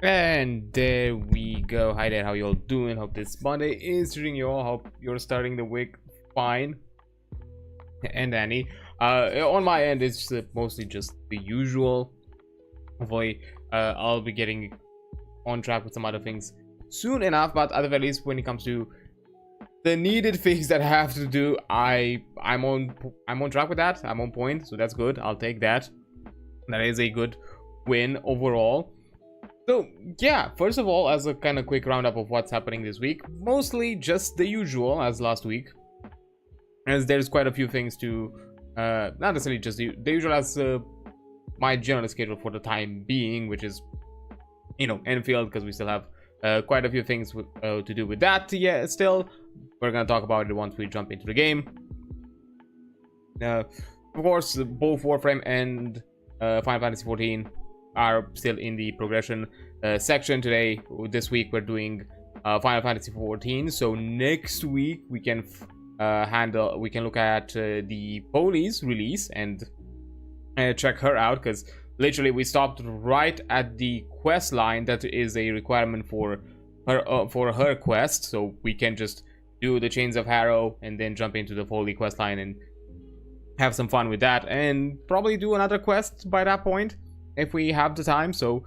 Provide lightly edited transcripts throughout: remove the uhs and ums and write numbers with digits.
And there we go. Hi there, how you all doing? Hope this Monday is treating you all. Hope you're starting the week fine and Danny. On my end, it's mostly just the usual. Hopefully I'll be getting on track with some other things soon enough, but at the very least, when it comes to the needed things that I have to do, I'm on track with that. I'm on point, so that's good. I'll take that. That is a good win overall. So yeah, first of all, as a kind of quick roundup of what's happening this week, mostly just the usual as last week, as there's quite a few things to not necessarily just the usual as my general schedule for the time being, which is, you know, Enfield, because we still have quite a few things to do with that. Yeah, still we're gonna talk about it once we jump into the game. Of course, both Warframe and Final Fantasy 14 are still in the progression section. This week we're doing Final Fantasy 14, so next week we can look at the Poli's release and check her out, because literally we stopped right at the quest line that is a requirement for her quest, so we can just do the Chains of Harrow and then jump into the Foley quest line and have some fun with that, and probably do another quest by that point if we have the time. So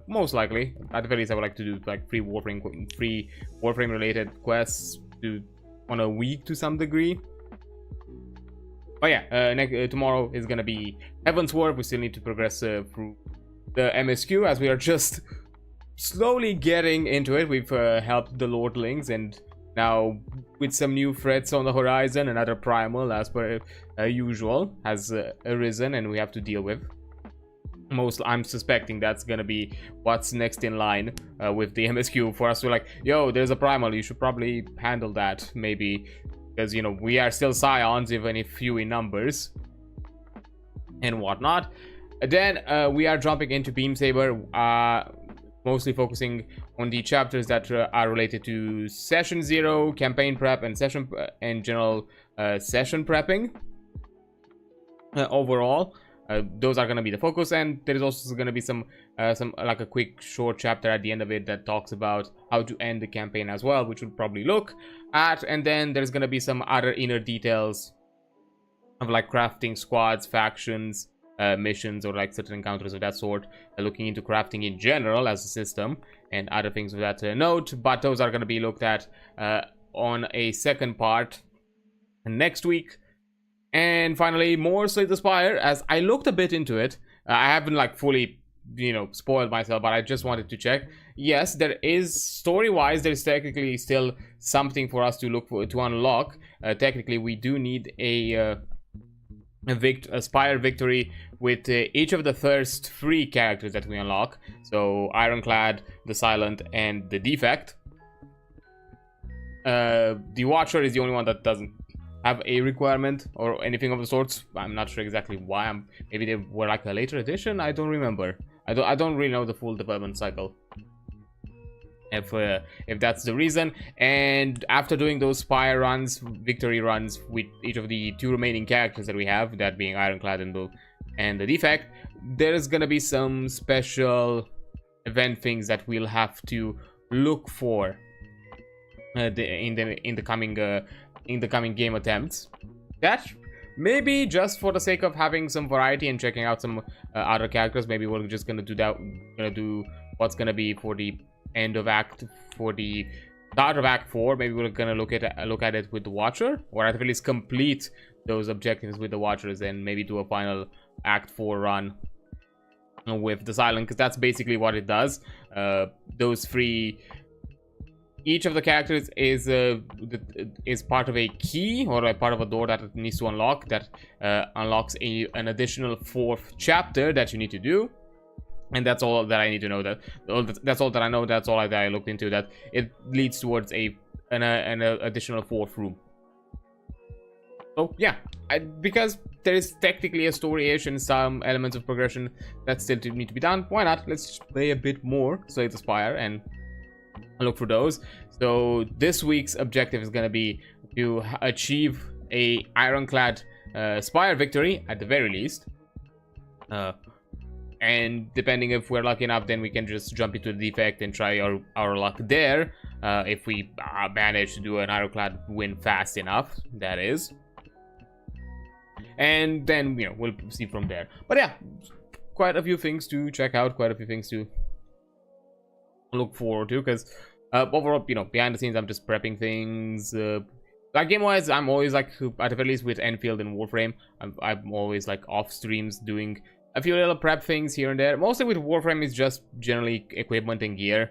most likely, at the very least, I would like to do like free Warframe related quests on a week to some degree. But yeah, tomorrow is gonna be Heavensward. We still need to progress through the MSQ, as we are just slowly getting into it. We've helped the Lordlings, and now with some new threats on the horizon, another primal, as per usual, has arisen, and we have to deal with. I'm suspecting that's gonna be what's next in line with the MSQ, for us to like, yo, there's a primal, you should probably handle that, maybe, because, you know, we are still scions, even if few in numbers and whatnot. Then we are jumping into Beam Saber, mostly focusing on the chapters that are related to Session 0, campaign prep, and general session prepping. Overall, those are going to be the focus, and there is also going to be some like a quick short chapter at the end of it that talks about how to end the campaign as well, which we'll probably look at. And then there's going to be some other inner details of like crafting squads, factions, missions, or like certain encounters of that sort, looking into crafting in general as a system and other things of that note. But those are going to be looked at on a second part next week. And finally, more Slay the Spire, as I looked a bit into it. I haven't like fully, you know, spoiled myself, but I just wanted to check. Yes, there is, story-wise, there's technically still something for us to look for, to unlock. Technically, we do need a Spire victory with each of the first 3 characters that we unlock. So Ironclad, the Silent, and the Defect. The Watcher is the only one that doesn't have a requirement or anything of the sorts. I'm not sure exactly why. Maybe they were like a later edition. I don't remember. I don't really know the full development cycle, if that's the reason. And after doing those Spire runs, victory runs with each of the 2 remaining characters that we have, that being Ironclad and the Defect, there is gonna be some special event things that we'll have to look for in the coming game attempts. That maybe just for the sake of having some variety and checking out some other characters, maybe we're just gonna do that. Gonna do what's gonna be for the end of for the start of Act 4. Maybe we're gonna look at it with the Watcher, or at least complete those objectives with the Watchers, and maybe do a final Act 4 run with the Silent, because that's basically what it does. Those 3. Each of the characters is part of a key, or a part of a door that it needs to unlock, that unlocks an additional 4th chapter that you need to do. And that's all that I need to know. That's all that I know. That's all that I looked into. That it leads towards an additional 4th room. So yeah, because there is technically a story-ish and some elements of progression that still need to be done, why not? Let's play a bit more Slay the Spire and look for those. So this week's objective is going to be to achieve a Ironclad Spire victory at the very least. and depending if we're lucky enough, then we can just jump into the defect and try our luck there, if we manage to do an ironclad win fast enough, that is. And then, you know, we'll see from there. But yeah, quite a few things to check out, quite a few things to look forward to, because overall, you know, behind the scenes, I'm just prepping things. Like game-wise, I'm always like, at the very least with Enfield and Warframe, I'm always like off streams doing a few little prep things here and there. Mostly with Warframe is just generally equipment and gear,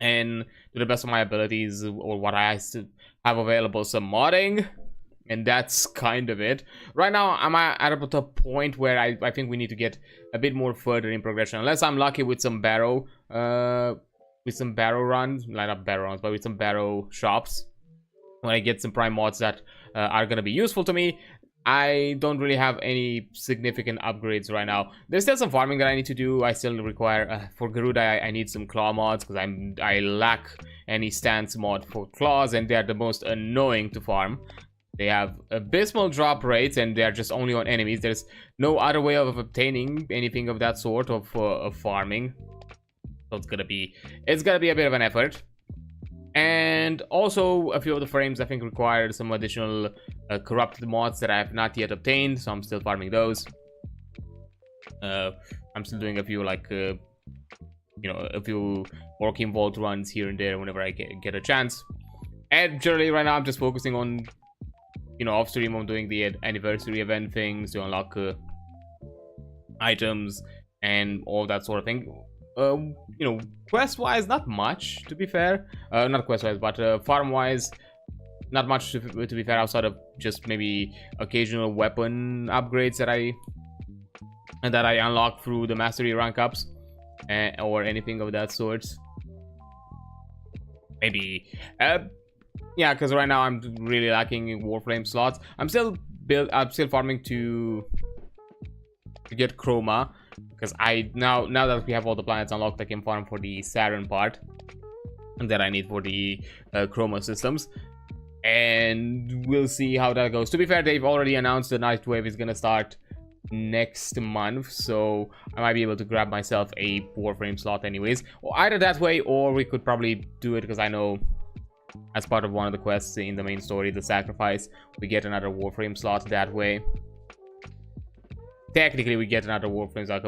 and to the best of my abilities or what I have available, some modding, and that's kind of it. Right now I'm at a point where I think we need to get a bit more further in progression, unless I'm lucky with some barrow runs, not barrow runs, but with some barrow shops, when I get some prime mods that are gonna be useful to me. I don't really have any significant upgrades right now. There's still some farming that I need to do. I still require for Garuda, I need some claw mods, because I lack any stance mod for claws, and they're the most annoying to farm. They have abysmal drop rates, and they're just only on enemies. There's no other way of obtaining anything of that sort of farming. So it's gonna be a bit of an effort. And also a few of the frames I think required some additional corrupted mods that I have not yet obtained, so I'm still farming those. I'm still doing a few like you know, a few working vault runs here and there whenever I get a chance. And generally right now I'm just focusing on, you know, off stream on doing the anniversary event things to unlock items and all that sort of thing. You know, quest wise, not much, to be fair. Not quest wise, but farm wise, not much to be fair, outside of just maybe occasional weapon upgrades that I unlock through the mastery rank ups, or anything of that sort. Maybe yeah, because right now I'm really lacking Warframe slots. I'm still farming to get chroma, because now that we have all the planets unlocked, I can farm for the Saturn part that I need for the chroma systems, and we'll see how that goes. To be fair, they've already announced the Night Wave is gonna start next month, so I might be able to grab myself a Warframe slot anyways, or either that way, or we could probably do it, because I know as part of one of the quests in the main story, the sacrifice, we get another Warframe slot that way. Technically we get another Warframe slot.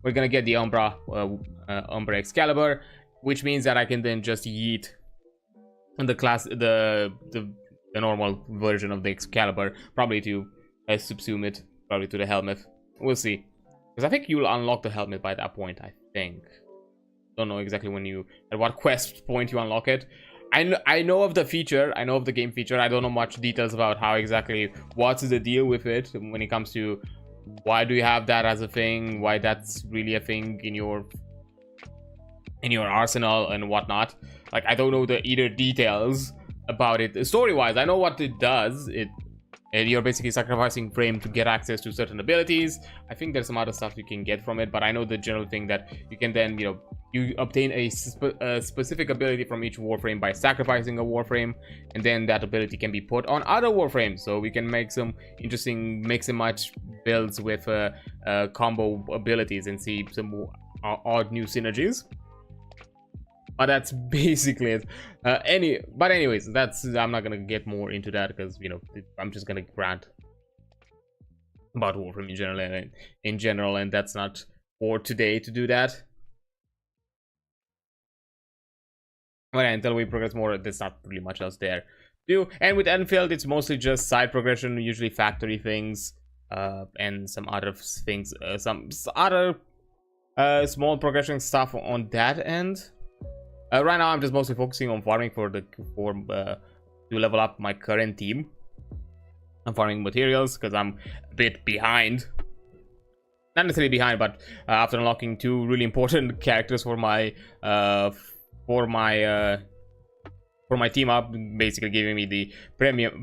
We're gonna get the Umbra Excalibur, which means that I can then just yeet the normal version of the Excalibur, probably to subsume it, probably to the helmet. We'll see, because I think you'll unlock the helmet by that point. I think, don't know exactly at what quest point you unlock it. I know of the feature, I know of the game feature. I don't know much details about how exactly what's the deal with it when it comes to why do you have that as a thing, why that's really a thing in your arsenal and whatnot. Like, I don't know the either details about it story wise. I know what it does. You're basically sacrificing frame to get access to certain abilities. I think there's some other stuff you can get from it, but I know the general thing that you can then, you know, you obtain a specific ability from each warframe by sacrificing a warframe, and then that ability can be put on other warframes. So we can make some interesting mix and match builds with combo abilities and see some odd new synergies. But that's basically it. But anyways, I'm not gonna get more into that, because, you know, I'm just gonna rant about Warframe in general, and that's not for today to do that. But until we progress more, there's not really much else there to do. And with Enfield, it's mostly just side progression, usually factory things, and some other things, some other small progression stuff on that end. Right now, I'm just mostly focusing on farming to level up my current team. I'm farming materials because I'm a bit behind. Not necessarily behind, but after unlocking two really important characters for my team up, basically giving me the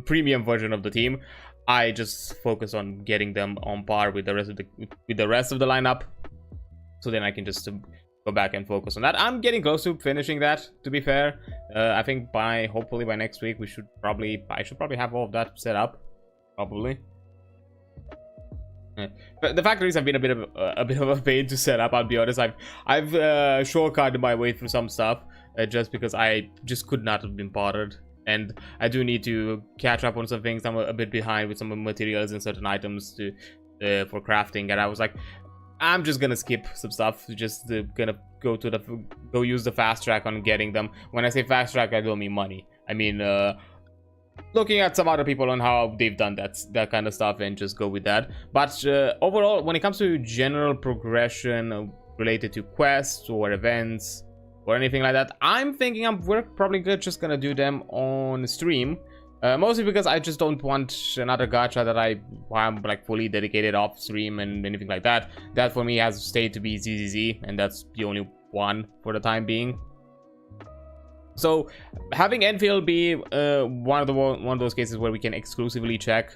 premium version of the team, I just focus on getting them on par with the rest of the lineup. So then I can just go back and focus on that. I'm getting close to finishing that, to be fair. I think hopefully by next week I should probably have all of that set up, probably. But the factories have been a bit of a pain to set up. I'll be honest. I've shortcutted my way through some stuff just because I just could not have been bothered, and I do need to catch up on some things. I'm a bit behind with some materials and certain items to for crafting, and I was like, I'm just gonna skip some stuff. Just gonna go use the fast track on getting them. When I say fast track, I don't mean money. I mean looking at some other people on how they've done that kind of stuff and just go with that. But overall, when it comes to general progression related to quests or events or anything like that, I'm thinking we're probably just gonna do them on stream. Mostly because I just don't want another gacha that I'm like fully dedicated off stream and anything like that. That for me has stayed to be ZZZ, and that's the only one for the time being. So having Enfield be one of those cases where we can exclusively check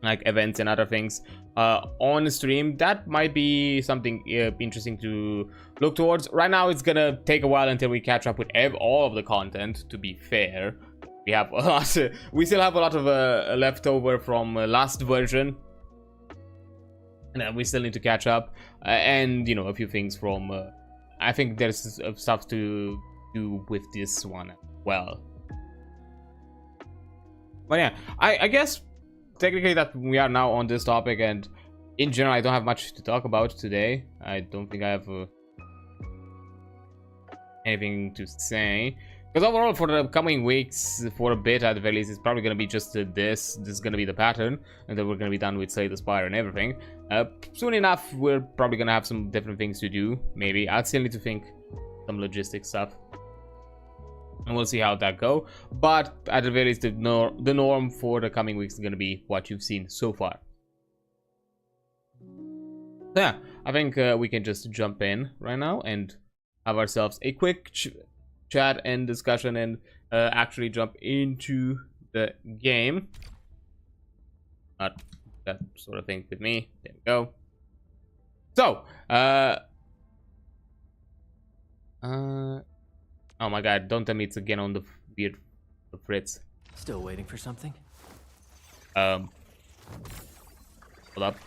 like events and other things on stream, that might be something interesting to look towards. Right now it's gonna take a while until we catch up with all of the content, to be fair. We have a lot. We still have a lot of leftover from last version, and we still need to catch up. And you know, a few things from. I think there's stuff to do with this one as well. But yeah, I guess technically that we are now on this topic, and in general, I don't have much to talk about today. I don't think I have anything to say. Because overall, for the coming weeks, for a bit at the very least, it's probably going to be just this. This is going to be the pattern. And then we're going to be done with Slay the Spire and everything. Soon enough, we're probably going to have some different things to do. Maybe. I still need to think some logistic stuff. And we'll see how that go. But at the very least, the norm for the coming weeks is going to be what you've seen so far. So yeah, I think we can just jump in right now and have ourselves a quick chat and discussion and actually jump into the game. Not that sort of thing with me. There we go. So, oh my god, don't tell me it's again on the weird Fritz. Still waiting for something? Hold up.